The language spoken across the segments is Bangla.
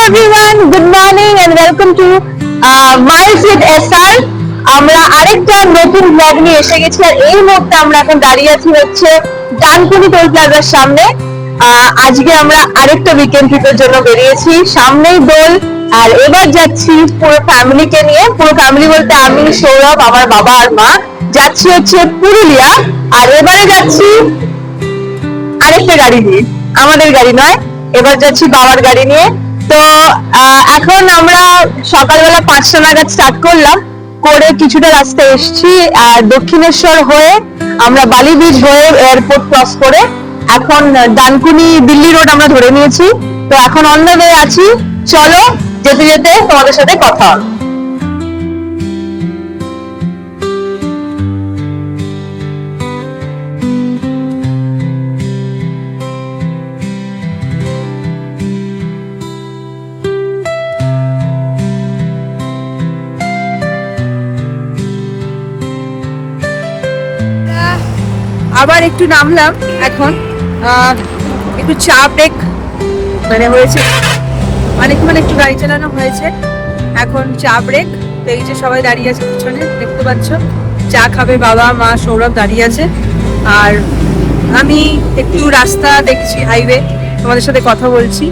everyone, good morning and welcome to Miles with SR. আমরা আরেকটা নতুন ব্লগ নিয়ে এসে গেছি আর এই মুহূর্তে আমরা এখন দাঁড়িয়ে আছি হচ্ছে ডানকুনি টোল প্লাজার সামনে। আজকে আমরা আরেকটা উইকেন্ড ট্রিপের জন্য বেরিয়েছি, সামনেই দোল আর এবার যাচ্ছি পুরো ফ্যামিলিকে নিয়ে। পুরো ফ্যামিলি বলতে আমি, সৌরভ, আমার বাবা আর মা যাচ্ছি হচ্ছে পুরুলিয়া। আর এবারে যাচ্ছি আরেকটা গাড়ি নিয়ে, আমাদের গাড়ি নয়, এবার যাচ্ছি বাবার গাড়ি নিয়ে। তো এখন আমরা সকালবেলা 5টা নাগাদ স্টার্ট করলাম, করে কিছুটা রাস্তা এসছি আর দক্ষিণেশ্বর হয়ে আমরা বালি বিচ হয়ে এয়ারপোর্ট ক্রস করে এখন ডানকুনি দিল্লি রোড আমরা ধরে নিয়েছি। তো এখন অন দ্য ওয়ে আছি, চলো যেতে যেতে তোমাদের সাথে কথা হবে। আবার একটু নামলাম, এখন একটু চা ব্রেক মানে হয়েছে, অনেকক্ষণ একটু গাড়ি চালানো হয়েছে, এখন চা ব্রেক। তো এই যে সবাই দাঁড়িয়ে আছে পিছনে, দেখতে পাচ্ছ, চা খাবে বাবা, মা, সৌরভ দাঁড়িয়ে আছে। আর আমি একটু রাস্তা দেখছি, হাইওয়ে, তোমাদের সাথে কথা বলছি।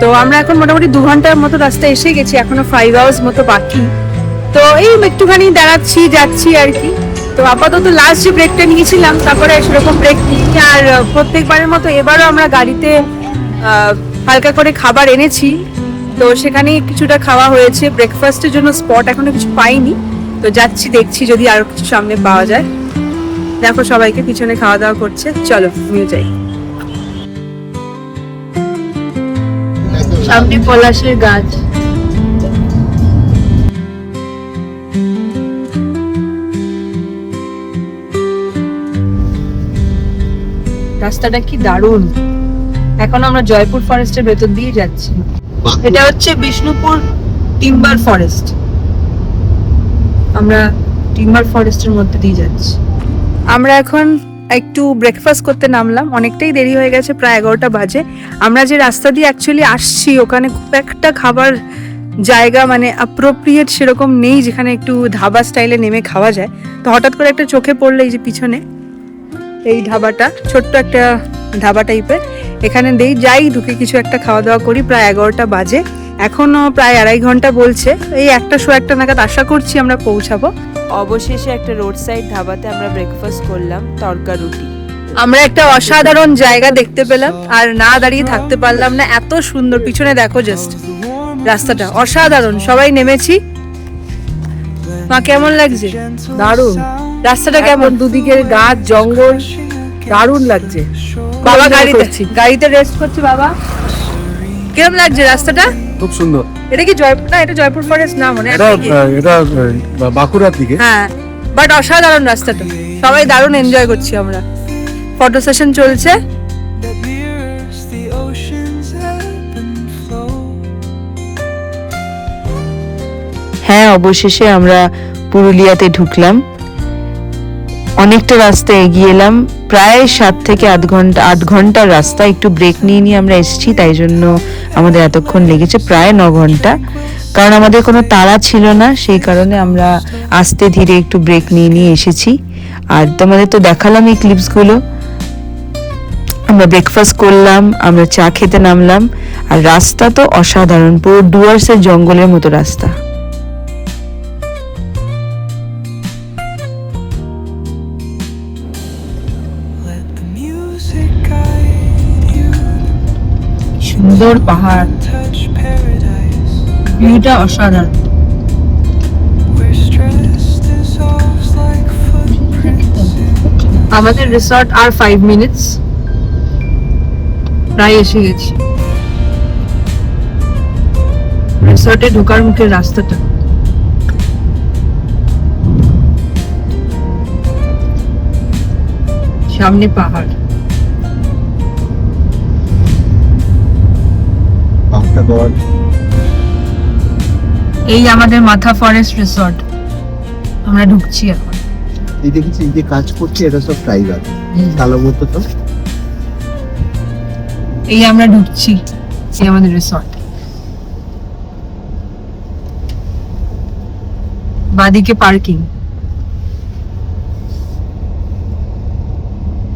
তো আমরা এখন মোটামুটি 2 ঘন্টার মতো রাস্তা এসে গেছি, এখনো 5 আওয়ার্স মতো বাকি। তো এই একটুখানি দাঁড়াচ্ছি, যাচ্ছি আর কি। তো আপাতত লাস্ট যে ব্রেকটা নিয়েছিলাম, তারপরে সেরকম ব্রেক নিই। আর প্রত্যেকবারের মতো এবারও আমরা গাড়িতে হালকা করে খাবার এনেছি, তো সেখানে কিছুটা খাওয়া হয়েছে। ব্রেকফাস্টের জন্য স্পট এখনো কিছু পাইনি, তো যাচ্ছি, দেখছি যদি আরো কিছু সামনে পাওয়া যায়। দেখো সবাইকে পিছনে খাওয়া দাওয়া করছে, চলো নিয়ে যাই। সামনে পলাশের গাছ, রাস্তাটা কি দারুণ। এখন আমরা জয়পুর ফরেস্টের ভেতর দিয়ে যাচ্ছি। এটা হচ্ছে বিষ্ণুপুর টিম্বার ফরেস্ট, আমরা টিম্বার ফরেস্টের মধ্যে দিয়ে যাচ্ছি। আমরা এখন একটু ব্রেকফাস্ট করতে নামলাম, অনেকটাই দেরি হয়ে গেছে, প্রায় 11টা বাজে। আমরা যে রাস্তা দিয়ে অ্যাকচুয়ালি আসছি ওখানে খুব একটা খাবার জায়গা মানে অ্যাপ্রোপ্রিয়েট সেরকম নেই যেখানে একটু ধাবা স্টাইলে নেমে খাওয়া যায়। তো হঠাৎ করে একটা চোখে পড়লো এই যে পিছনে এই ধাবাটা, ছোট্ট একটা ধাবা টাইপের, এখানে যাই ঢুকে কিছু একটা খাওয়া দাওয়া করি। প্রায় 11টা বাজে, এখনো প্রায় 2.5 ঘন্টা বলছে, এই 1টা নাগাদ আশা করছি আমরা পৌঁছাবো। অবশেষে একটা রোড সাইড ধাবাতে আমরা ব্রেকফাস্ট করলাম, তড়কা রুটি। আমরা একটা অসাধারণ জায়গা দেখতে পেলাম আর না দাঁড়িয়ে থাকতে পারলাম না, এত সুন্দর। পিছনে দেখো জাস্ট রাস্তাটা অসাধারণ। সবাই নেমেছি। মা কেমন লাগছে? দারুণ রাস্তাটা কেমন? দুদিকের গাছ, জঙ্গল, দারুণ লাগছে। বাবা গাড়িতে রেস্ট করছে। বাবা কেমন লাগছে রাস্তাটা? খুব সুন্দর। এটা কি জয়পুর? না, এটা জয়পুর ফরেস্ট না, মনে এটা বাঁকুড়ার দিকে। হ্যাঁ, বাট অসাধারণ রাস্তাটা, সবাই দারুণ এনজয় করছি আমরা। ফটো সেশন চলছে। হ্যাঁ, অবশেষে আমরা পুরুলিয়াতে ঢুকলাম। অনেকটা রাস্তা এগিয়ে এলাম, প্রায় 7 থেকে 8 ঘন্টার রাস্তা। একটু ব্রেক নিয়ে আমরা এসেছি, তাই জন্য আমাদের এতক্ষণ লেগেছে, প্রায় 9 ঘন্টা। কারণ আমাদের কোনো তাড়া ছিল না, সেই কারণে আমরা আস্তে ধীরে একটু ব্রেক নিয়ে এসেছি। আর তোমাদের তো দেখালাম এই ক্লিপসগুলো। আমরা ব্রেকফাস্ট করলাম, আমরা চা খেতে নামলাম, আর রাস্তা তো অসাধারণ, পুরো ডুয়ার্সের জঙ্গলের মতো রাস্তা। সুন্দর পাহাড়, ভিউটা অসাধারণ। আমাদের রিসর্ট আর 5 মিনিটস, প্রায় এসে গেছি। রিসর্টে ঢোকার মুখের রাস্তাটা, সামনে পাহাড়। এই আমাদের মাথা ফরেস্ট রিসর্ট, আমরা ঢুকছি এখন। এই দেখেছি যে কাজ করছে, এটা সব ট্রাইবাল কালো মতো। তো এই আমরা ঢুকছি, এই আমাদের রিসর্ট। বাদিকে পার্কিং।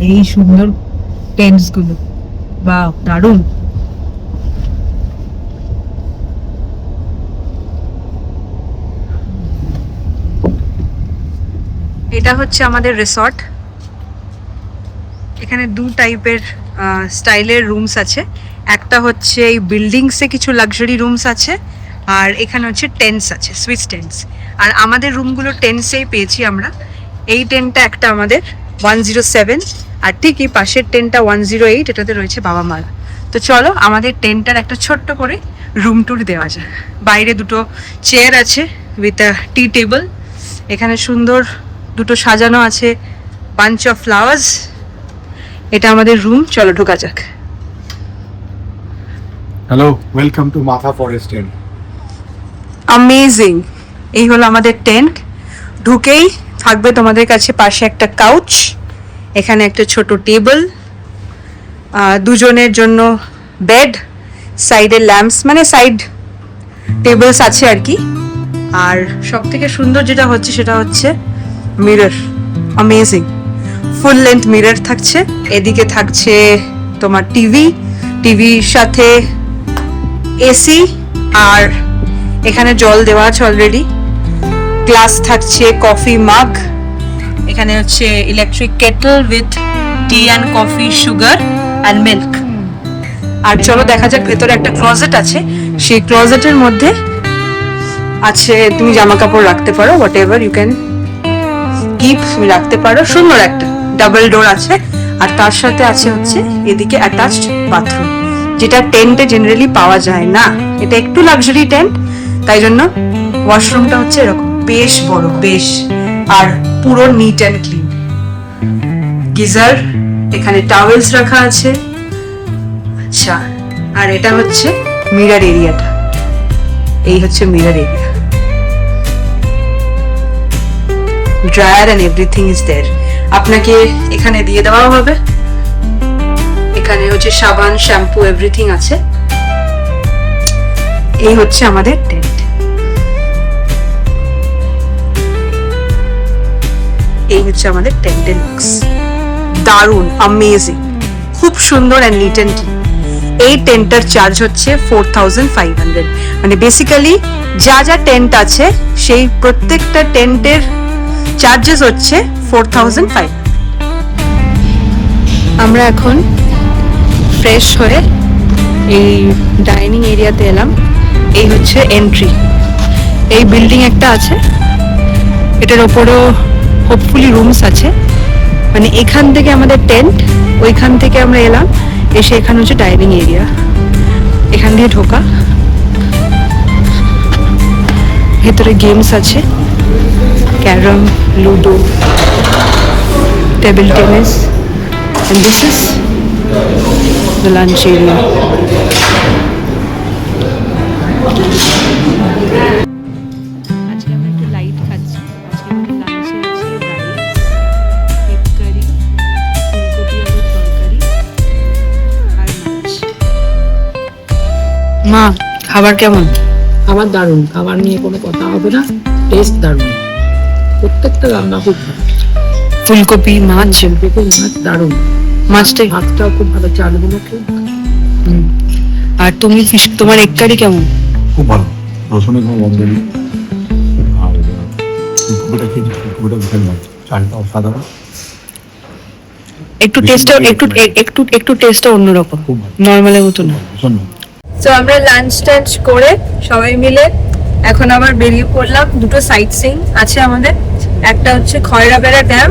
এই সুন্দর টেন্টস গুলো, বাহ দারুণ। এটা হচ্ছে আমাদের রিসর্ট। এখানে দু টাইপের স্টাইলের রুমস আছে। একটা হচ্ছে এই বিল্ডিংসে কিছু লাক্সারি রুমস আছে, আর এখানে হচ্ছে টেন্টস আছে, সুইস টেন্টস। আর আমাদের রুমগুলো টেন্টসেই পেয়েছি আমরা। এই টেন্টটা একটা আমাদের 107, আর ঠিক এই পাশের টেন্টটা 108, এটাতে রয়েছে বাবা মার। তো চলো আমাদের টেন্টটার একটা ছোট্ট করে রুম ট্যুর দেওয়া যায়। বাইরে দুটো চেয়ার আছে উইথ আ টি টেবিল। এখানে সুন্দর দুটো সাজানো আছে বাঞ্চ অফ ফ্লাওয়ার্স। এটা আমাদের রুম, চলো ঢোকা যাক। হ্যালো, ওয়েলকাম টু মাথা ফরেস্ট টেন্ট। অ্যামেজিং। এই হলো আমাদের টেন্ট। ঢুকেই থাকবে তোমাদের কাছে পাশে একটা কাউচ, এখানে একটা ছোট টেবিল, দুজনের জন্য বেড, সাইডে ল্যাম্পস, মানে সাইড টেবিলস আছে আর কি। আর সব থেকে সুন্দর যেটা হচ্ছে সেটা হচ্ছে mirror. Amazing, full length mirror থাকছে। এদিকে থাকছে তোমার টিভির সাথে এসি, আর এখানে জল দেওয়া আছে অলরেডি। গ্লাস থাকছে, কফি মাগ, এখানে হচ্ছে electric kettle with tea and coffee, sugar and milk. আর চলো দেখা যাক, ভেতরে একটা ক্লোজেট আছে। সেই ক্লোজেটের মধ্যে আছে তুমি জামা কাপড় রাখতে পারো, whatever you can keep, তুমি রাখতে পারো। সুন্দর একটা ডাবল ডোর আছে, আর তার সাথে আছে হচ্ছে এদিকে অ্যাটাচড বাথরুম, যেটা টেন্টে জেনারেলি পাওয়া যায় না। এটা একটু লাক্সারি টেন্ট, তাই জন্য ওয়াশরুমটা হচ্ছে এরকম বেশ বড়, বেশ, আর পুরো নিট অ্যান্ড ক্লিন। গিজার, এখানে টাওয়েলস রাখা আছে। আচ্ছা, আর এটা হচ্ছে মিরর এরিয়াটা। এই হচ্ছে mirror area. Dryer and everything is there. আপনাকে এখানে দিয়ে দেওয়া হবে। এখানে হচ্ছে সাবান, শ্যাম্পু, এভরিথিং আছে। এই হচ্ছে আমাদের টেন্ট। এই হচ্ছে আমাদের টেন্টের লুকস। দারুণ, অ্যামেজিং, খুব সুন্দর অ্যান্ড নিট অ্যান্ড ক্লিন। এই টেন্টটার চার্জ হচ্ছে 4500। মানে বেসিক্যালি যা যা টেন্ট আছে সেই প্রত্যেকটা টেন্টের চার্জেস হচ্ছে 4500। আমরা এখন ফ্রেশ হয়ে এই ডাইনিং এরিয়াতে এলাম। এই হচ্ছে এন্ট্রি। এই বিল্ডিং একটা আছে, এটার ওপরেও হোপফুলি রুমস আছে। মানে এখান থেকে আমাদের টেন্ট, ওইখান থেকে আমরা এলাম, এসে এখানে হচ্ছে ডাইনিং এরিয়া। এখান দিয়ে ঢোকা। ভেতরে গেমস আছে, carrom, ludo, table tennis, and this is the lunch area. আজকে আমরা একটু লাইট খাচ্ছি। আজকে আমাদের লাঞ্চে আছে রাইস, এগ কারি, ফুলকপি আলুর তরকারি আর মাছ। মা, খাবার কেমন? খাবার দারুণ, খাবার নিয়ে কোনো কথা হবে না, টেস্ট দারুণ, প্রত্যেকটা রান্না খুব ভালো। ফুলকপি, মাছ, পেঁপে মাছ দারুণ, মাছটাই। ভাতটাও খুব ভালো, চালগুলো খুব আর তুমি তোমার এগ কারি কেমন? খুব ভালো, রসুনের কোনো গন্ধ নেই। আর ফুলকপিটা খেয়েছি, ফুলকপিটা বিশাল ভালো, চালটা অসাধারণ। একটু টেস্টটা একটু টেস্টটা অন্যরকম, খুব ভালো, নর্মালের মতো না। ভীষণ ভালো। তো আমরা লাঞ্চ টাঞ্চ করে সবাই মিলে এখন আবার বেরিয়ে পড়লাম। দুটো সাইট সিইং আছে আমাদের, একটা হচ্ছে খয়রাবেড়া ড্যাম,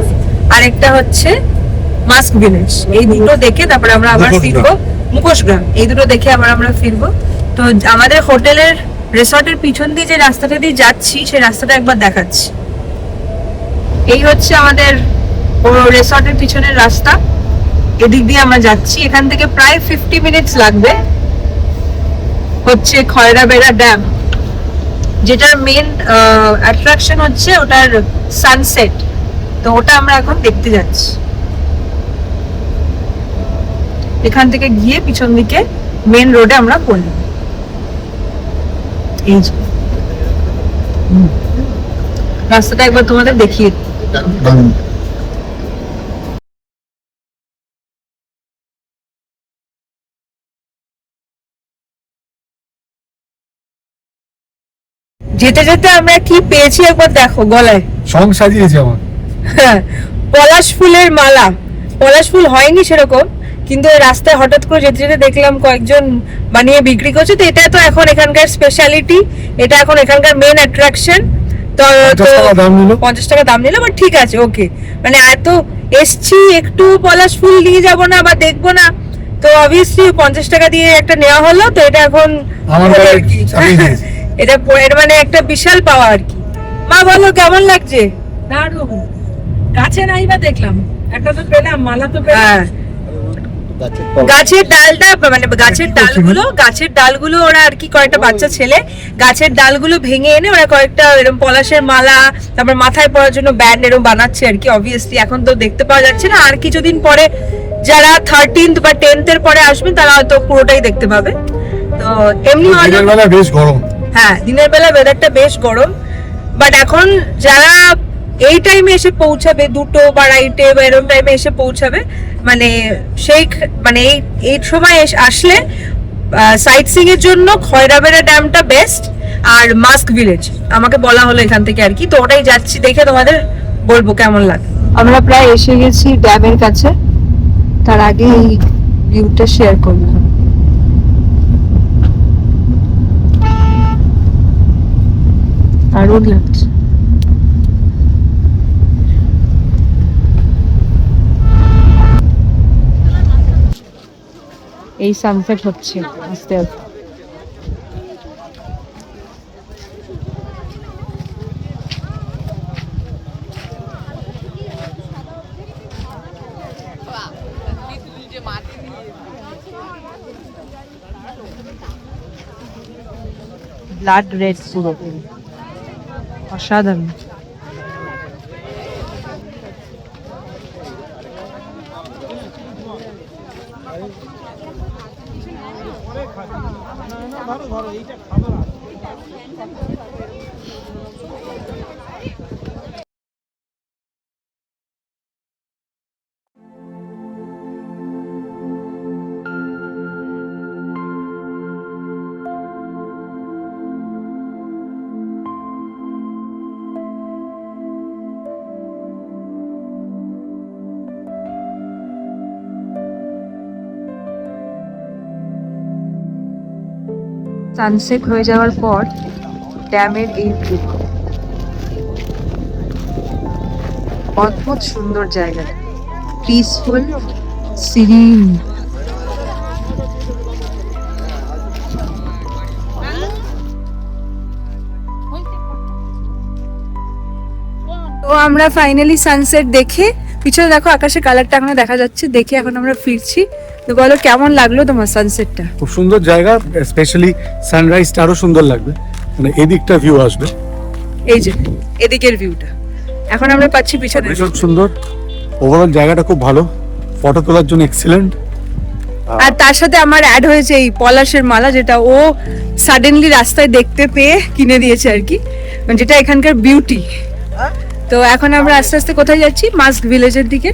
আর একটা হচ্ছে মাস্ক ভিলেজ। এই দুটো দেখে তারপরে আমরা আবার ফিরবো। মুখোশগ্রাম, এই দুটো দেখে আবার আমরা ফিরবো। তো আমাদের হোটেলের রিসর্টের পিছন দিয়ে যে রাস্তাটা দিয়ে যাচ্ছি, সেই রাস্তাটা একবার দেখাচ্ছি। এই হচ্ছে আমাদের রিসর্টের পিছনের রাস্তা, এদিক দিয়ে আমরা যাচ্ছি। এখান থেকে প্রায় 50 মিনিটস লাগবে। হচ্ছে খয়রাবেড়া ড্যাম, যেটার মেন অ্যাট্রাকশন হচ্ছে ওটার সানসেট। তো ওটা আমরা এখন দেখতে যাচ্ছি। এখান থেকে গিয়ে পিছন দিকে মেন রোডে আমরা পড়লাম। এই যে রাস্তাটা একবার তোমাদের দেখিয়ে দিই। যেতে যেতে আমরা কি পেয়েছি একবার দেখো গলায়। সং সাজিয়েছে আমার। হ্যাঁ, পলাশ ফুলের মালা। পলাশ ফুল হয়নি সেরকম, কিন্তু এই রাস্তায় হঠাৎ করে যেতে যেতে দেখলাম কয়েকজন বানিয়ে বিক্রি করছে। তো এটা তো এখন এখানকার স্পেশালিটি, এটা এখন এখানকার মেন অ্যাট্রাকশন। তো 50 টাকা দাম নিল। 50 টাকা দাম নিল, বাট ঠিক আছে, ওকে। মানে এত এসছি, একটু পলাশ ফুল নিয়ে যাব না বা দেখবো না, তো অবভিয়াসলি 50 টাকা দিয়ে একটা নেওয়া হলো। তো এটা এখন আমার পরে গায়ে আর কি। চাপিয়ে দিয়েছে। এটা এর মানে একটা বিশাল পাওয়া আর কি। মা বলো কেমন লাগছে? দারুণ। গাছে নাই বা দেখলাম, একটা তো পেলাম, মালা তো পেলাম। হ্যাঁ, গাছের ডালটা মানে গাছের ডালগুলো ওরা আর কি, কয়েকটা বাচ্চা ছেলে গাছের ডালগুলো ভেঙে এনে ওরা কয়েকটা এরকম পলাশের মালা, তারপর মাথায় পরার জন্য ব্যান্ড এরকম বানাচ্ছে আর কি। অবভিয়াসলি এখন তো দেখতে পাওয়া যাচ্ছে না, আর কিছুদিন পরে যারা 13th বা 10th এর পরে আসবেন তারা হয়তো পুরোটাই দেখতে পাবে। তো এমনি দিনের বেলা বেশ গরম। হ্যাঁ, দিনের বেলা ওয়েদারটা বেশ গরম, বাট এখন যারা এই টাইমে এসে পৌঁছাবে, 2টো বা 2:30 বা এরকম টাইমে এসে পৌঁছাবে, মানে সেই মানে এই সময় আসলে সাইট সিইং এর জন্য খয়রাবেড়া ড্যামটা বেস্ট, আর মাস্ক ভিলেজ আমাকে বলা হলো এখান থেকে আর কি। তো ওটাই যাচ্ছি, দেখে তোমাদের বলবো কেমন লাগে। আমরা প্রায় এসে গেছি ড্যামের কাছে, তার আগে এই ভিউটা শেয়ার করলাম। দারুণ লাগছে। এই সানসেট হচ্ছে আস্তে আস্তে। ব্লাড রেড পুরো, অসাধারণ। সানসেট হয়ে যাওয়ার পর ড্যামের এই ভিউ, অদ্ভুত সুন্দর জায়গা, পিসফুল, সিরিন। তো আমরা ফাইনালি সানসেট দেখে, পিছনে দেখো আকাশের কালারটা এখনো দেখা যাচ্ছে, দেখে এখন আমরা ফিরছি। তো বলো কেমন লাগলো তোমার সানসেটটা? খুব সুন্দর জায়গা, স্পেশালি সানরাইজটা আরো সুন্দর লাগবে, মানে এদিকটা ভিউ আসবে। এই যে এদিকের ভিউটা এখন আমরা পাচ্ছি পিছনে। ভীষণ সুন্দর, ওভারঅল জায়গাটা খুব ভালো, ফটো তোলার জন্য এক্সিলেন্ট। আর তার সাথে আমার অ্যাড হয়েছে এই পলাশের মালা, যেটা ও সাডেনলি রাস্তায় দেখতে পেয়ে কিনে দিয়েছে আর কি, মানে যেটা এখানকার বিউটি। তো এখন আমরা আস্তে আস্তে কোথায় যাচ্ছি? মাস্ক ভিলেজের দিকে।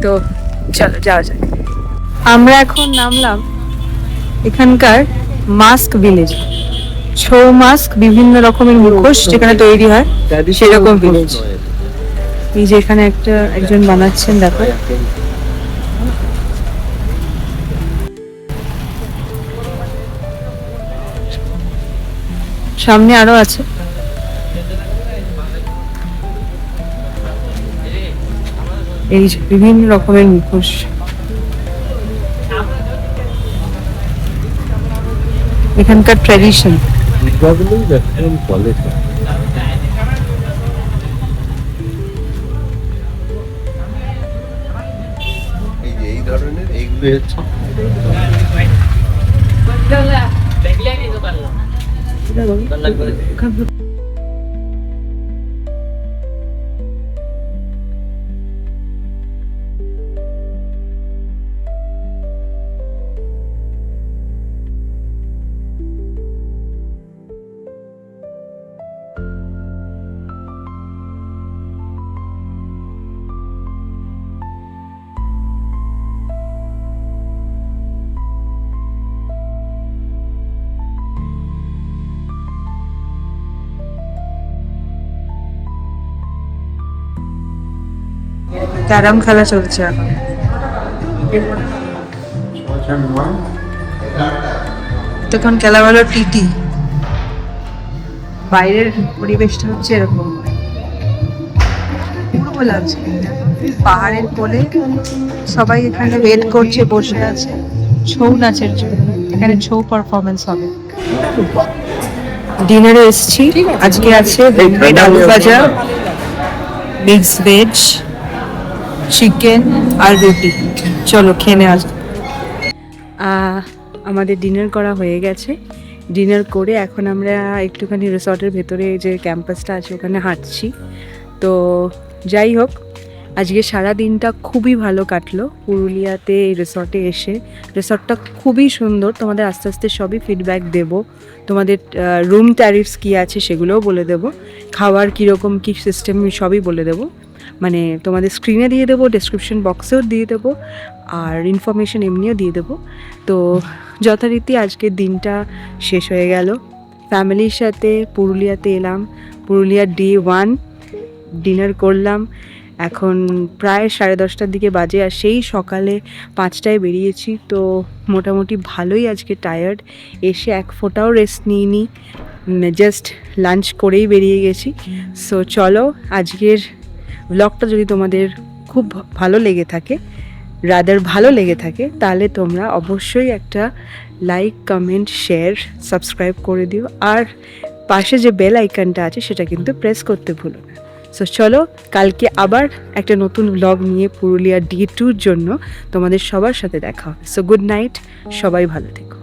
তো চলো যাওয়া যাক। আমরা এখন নামলাম এখানকার মাস্ক ভিলেজ। ছৌ মাস্ক, বিভিন্ন রকমের মুখোশ যেখানে তৈরি হয় সেরকম ভিলেজ। এই যে এখানে একজন বানাচ্ছেন, দেখো। সামনে আরো আছে। এই যে বিভিন্ন রকমের মুখোশ, এখানকার ট্র্যাডিশন। এই ধরনের এইগুলো হচ্ছে ক্যারাম খেলা চলছে এখন। তখন খেলা হলো টিটি। বাইরের পরিবেশটা হচ্ছে এরকম, পূর্ব লাগছে, পাহাড়ের কোলে সবাই এখানে ওয়েট করছে, বসে আছে ছৌ নাচের জন্য। এখানে ছৌ পারফরমেন্স হবে। ডিনারে এসেছি, আজকে আছে হোমমেড আলু ভাজা, মিক্স ভেজ, চিকেন আর রুটি। চলো খেয়ে নেওয়া যাক। আমাদের ডিনার করা হয়ে গেছে। ডিনার করে এখন আমরা একটুখানি রিসর্টের ভেতরে যে ক্যাম্পাসটা আছে ওখানে হাঁটছি। তো যাই হোক, আজকে সারা দিনটা খুবই ভালো কাটলো পুরুলিয়াতে এই রিসর্টে এসে। রিসর্টটা খুবই সুন্দর, তোমাদের আস্তে আস্তে সবই ফিডব্যাক দেব। তোমাদের রুম ট্যারিফস কী আছে সেগুলোও বলে দেবো, খাওয়ার কীরকম কী সিস্টেম সবই বলে দেবো। মানে তোমাদের স্ক্রিনে দিয়ে দেবো, ডেসক্রিপশন বক্সেও দিয়ে দেবো, আর ইনফরমেশন এমনিও দিয়ে দেবো। তো যথারীতি আজকের দিনটা শেষ হয়ে গেল। ফ্যামিলির সাথে পুরুলিয়াতে এলাম, পুরুলিয়ার ডে 1 ডিনার করলাম। এখন প্রায় 10:30টার দিকে বাজে, আর সেই সকালে 5টায় বেরিয়েছি। তো মোটামুটি ভালোই আজকে টায়ার্ড, এসে এক ফোঁটাও রেস্ট নিইনি, জাস্ট লাঞ্চ করেই বেরিয়ে গেছি। সো চলো, আজকের ব্লগটা যদি তোমাদের খুব ভালো লেগে থাকে, ভালো লেগে থাকে, তাহলে তোমরা অবশ্যই একটা লাইক, কমেন্ট, শেয়ার, সাবস্ক্রাইব করে দিও। আর পাশে যে বেল আইকনটা আছে সেটা কিন্তু প্রেস করতে ভুলো না। সো চলো, কালকে আবার একটা নতুন ব্লগ নিয়ে পুরুলিয়া ডে 2 জন্য তোমাদের সবার সাথে দেখা হবে। সো গুড নাইট, সবাই ভালো থেকো।